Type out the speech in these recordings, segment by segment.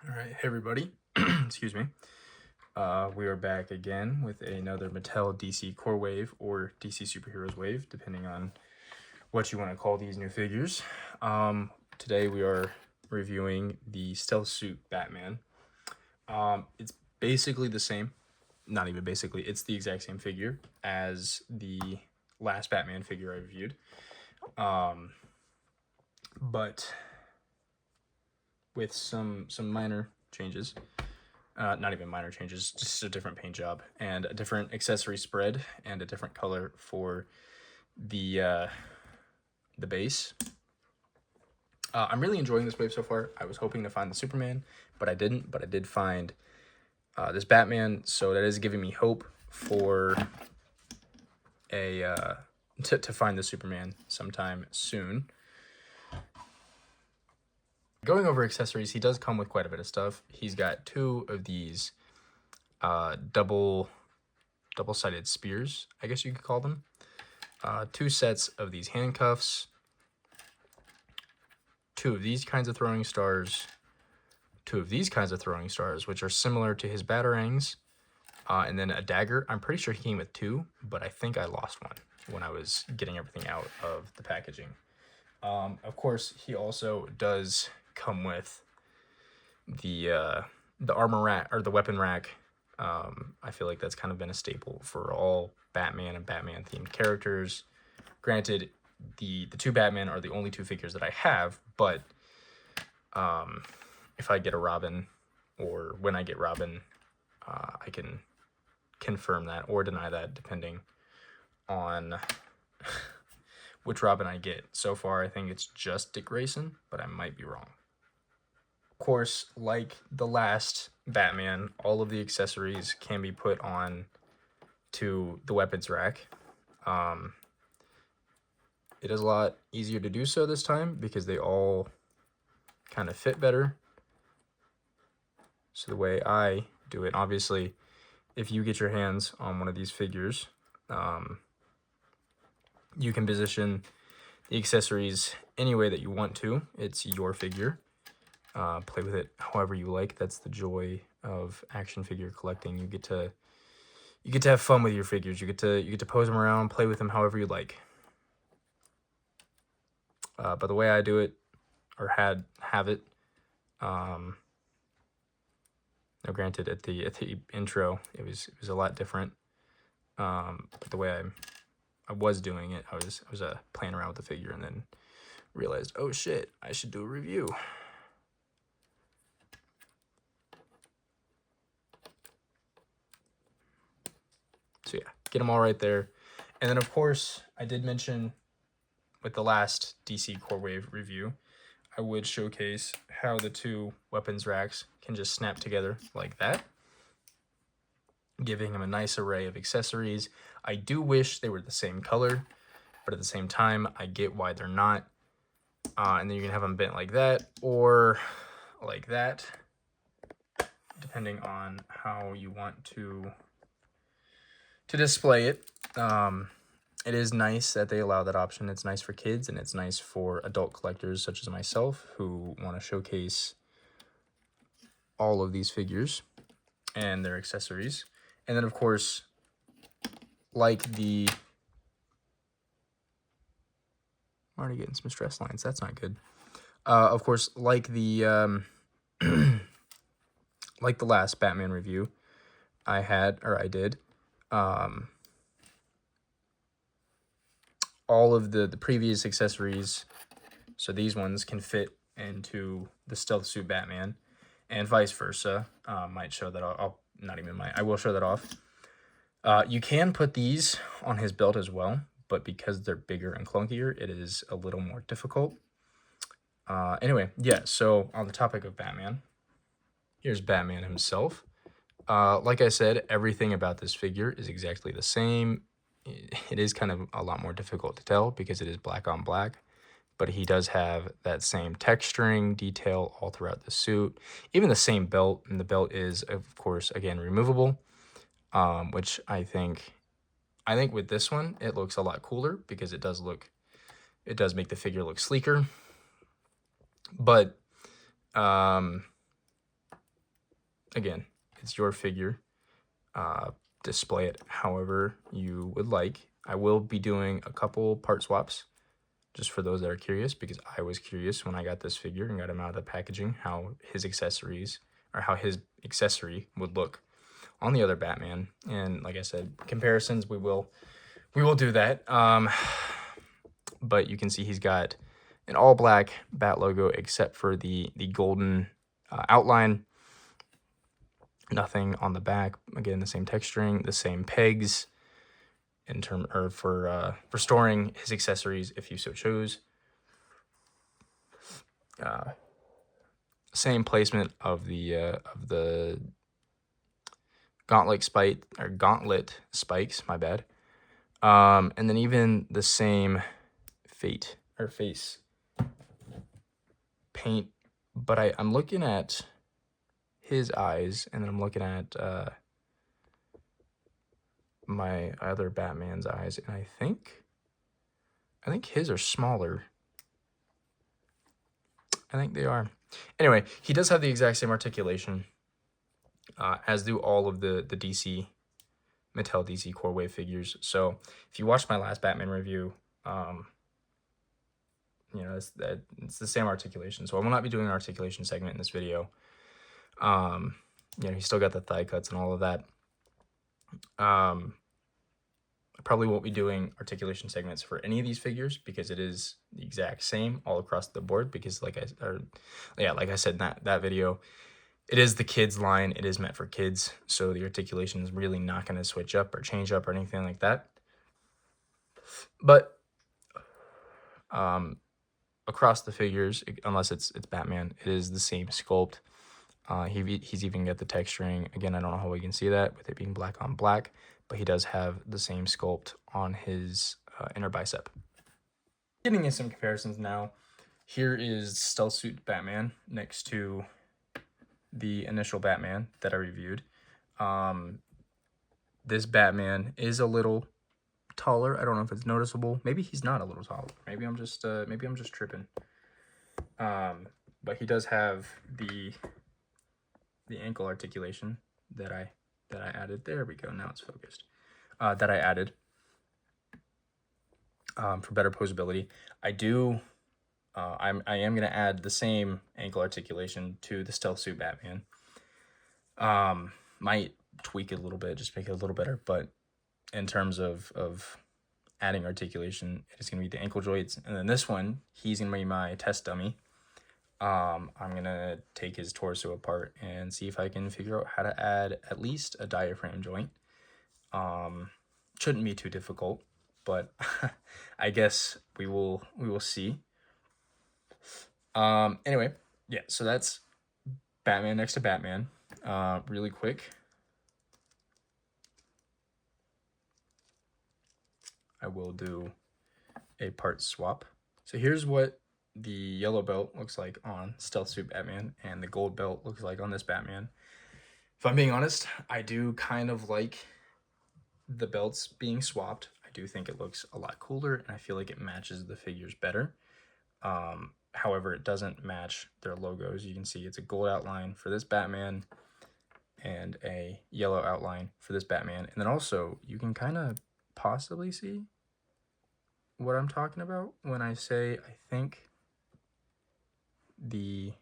All right, hey everybody. Excuse me. We are back again with another Mattel DC Core Wave or DC Superheroes Wave, depending on what you want to call these new figures. Today we are reviewing the Stealth Suit Batman. It's basically the same, not even basically, it's the exact same figure as the last Batman figure I reviewed. But with some minor changes. Not even minor changes, just a different paint job and a different accessory spread and a different color for the base. I'm really enjoying this wave so far. I was hoping to find the Superman, but I didn't. But I did find this Batman, so that is giving me hope for to find the Superman sometime soon. Going over accessories, he does come with quite a bit of stuff. He's got two of these double-sided spears, I guess you could call them. Two sets of these handcuffs, two of these kinds of throwing stars, two of these kinds of throwing stars, which are similar to his batarangs, and then a dagger. I'm pretty sure he came with two, but I think I lost one when I was getting everything out of the packaging. Of course, he also does come with the armor rack, or the weapon rack. I feel like that's kind of been a staple for all Batman and Batman themed characters. Granted, the two Batman are the only two figures that I have, but if I get a Robin, or when I get Robin, I can confirm that or deny that depending on which Robin I get. So far, I think it's just Dick Grayson, but I might be wrong. Of course, like the last Batman, all of the accessories can be put on to the weapons rack. It is a lot easier to do so this time because they all kind of fit better. So the way I do it, obviously, if you get your hands on one of these figures, you can position the accessories any way that you want to. It's your figure. Play with it however you like. That's the joy of action figure collecting. You get to have fun with your figures. You get to pose them around, play with them however you like. But the way I do it, or have it, now granted at the intro it was a lot different. But the way I was doing it, I was playing around with the figure and then realized, oh shit, I should do a review. So yeah, get them all right there. And then of course, I did mention with the last DC Core Wave review, I would showcase how the two weapons racks can just snap together like that, giving him a nice array of accessories. I do wish they were the same color, but at the same time, I get why they're not. And then you can have them bent like that or like that, depending on how you want to display it. It is nice that they allow that option. It's nice for kids, and it's nice for adult collectors such as myself who want to showcase all of these figures and their accessories. And then, of course, like the... I'm already getting some stress lines. That's not good. Of course, like the like the last Batman review I did, all of the previous accessories, so these ones can fit into the Stealth Suit Batman, and vice versa. Might show that I'll not even might. I will show that off. You can put these on his belt as well, but because they're bigger and clunkier, it is a little more difficult. Anyway, yeah, so on the topic of Batman, here's Batman himself. Like I said, everything about this figure is exactly the same. It is kind of a lot more difficult to tell because it is black on black, but he does have that same texturing detail all throughout the suit, even the same belt, and the belt is, of course, again, removable, which I think with this one, it looks a lot cooler because it does make the figure look sleeker. But again, it's your figure. Display it however you would like. I will be doing a couple part swaps just for those that are curious, because I was curious when I got this figure and got him out of the packaging how his accessories, or how his accessory would look on the other Batman. And like I said, comparisons, we will do that. But you can see he's got an all black bat logo except for the golden outline. Nothing on the back. Again, the same texturing, the same pegs in term, or for storing his accessories if you so chose. Same placement of the gauntlet spikes, my bad. And then even the same face paint, but I'm looking at his eyes, and then I'm looking at my other Batman's eyes, and I think his are smaller. I think they are. Anyway, he does have the exact same articulation, as do all of the DC, Mattel DC Core Wave figures. So if you watched my last Batman review, you know, it's the same articulation. So I will not be doing an articulation segment in this video. You know, he's still got the thigh cuts and all of that. I probably won't be doing articulation segments for any of these figures because it is the exact same all across the board. Because like I said in that video, it is the kids line. It is meant for kids, so the articulation is really not going to switch up or change up or anything like that. But across the figures, unless it's Batman, it is the same sculpt. He's even got the texturing. Again, I don't know how we can see that with it being black on black, but he does have the same sculpt on his inner bicep. Getting into some comparisons now. Here is Stealth Suit Batman next to the initial Batman that I reviewed. This Batman is a little taller. I don't know if it's noticeable. Maybe he's not a little taller. Maybe I'm just tripping. But he does have the ankle articulation that I added. There we go. Now it's focused. That I added for better posability. I am gonna add the same ankle articulation to the Stealth Suit Batman. Might tweak it a little bit, just make it a little better, but in terms of adding articulation, it's gonna be the ankle joints. And then this one, he's gonna be my test dummy. I'm gonna take his torso apart and see if I can figure out how to add at least a diaphragm joint. Shouldn't be too difficult, but I guess we will see. Anyway, yeah, so that's Batman next to Batman. Really quick, I will do a part swap. So here's what the yellow belt looks like on Stealth Suit Batman, and the gold belt looks like on this Batman. If I'm being honest, I do kind of like the belts being swapped. I do think it looks a lot cooler, and I feel like it matches the figures better. However, it doesn't match their logos. You can see it's a gold outline for this Batman and a yellow outline for this Batman. And then also, you can kind of possibly see what I'm talking about when I say I think the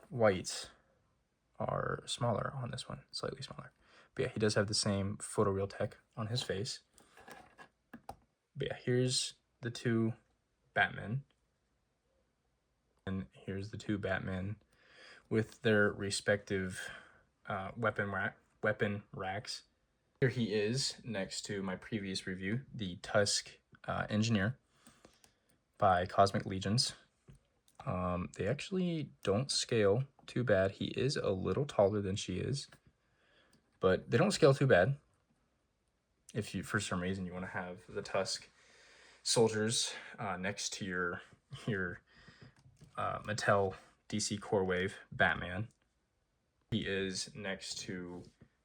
whites are smaller on this one, slightly smaller. But yeah, he does have the same photoreal tech on his face. But yeah, here's the two Batmen. And here's the two Batmen with their respective weapon racks. Here he is next to my previous review, the Tusk Engineer by Cosmic Legions. They actually don't scale too bad. He is a little taller than she is, but they don't scale too bad. If you, for some reason, you want to have the Tusk soldiers next to your Mattel DC Core Wave Batman. He is next to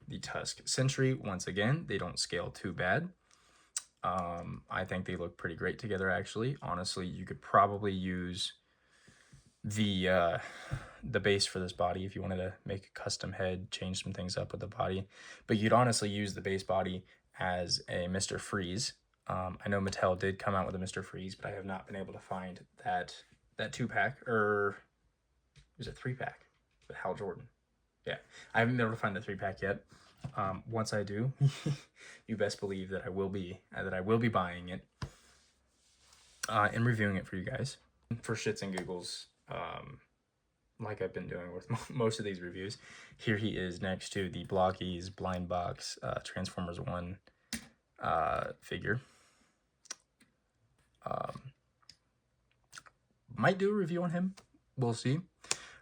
the Tusk Sentry. Once again, they don't scale too bad. I think they look pretty great together, actually. Honestly, you could probably use the base for this body if you wanted to make a custom head, change some things up with the body. But you'd honestly use the base body as a Mr. Freeze. I know Mattel did come out with a Mr. Freeze, but I have not been able to find that 2-pack, or was it 3-pack with Hal Jordan? Yeah, I haven't been able to find the 3-pack yet. Once I do, you best believe that I will be buying it and reviewing it for you guys for shits and giggles. Like I've been doing with most of these reviews. Here he is next to the Blockies Blind Box Transformers 1 figure. Might do a review on him. We'll see.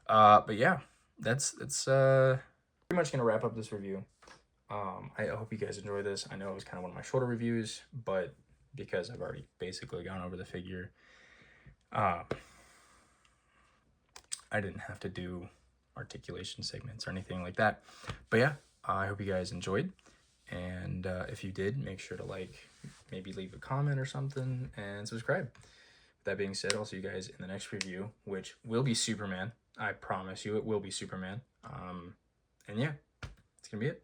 But yeah, that's pretty much gonna wrap up this review. I hope you guys enjoy this. I know it was kind of one of my shorter reviews, but because I've already basically gone over the figure, I didn't have to do articulation segments or anything like that. But yeah, I hope you guys enjoyed. And if you did, make sure to like, maybe leave a comment or something, and subscribe. With that being said, I'll see you guys in the next review, which will be Superman. I promise you it will be Superman. And yeah, it's gonna be it.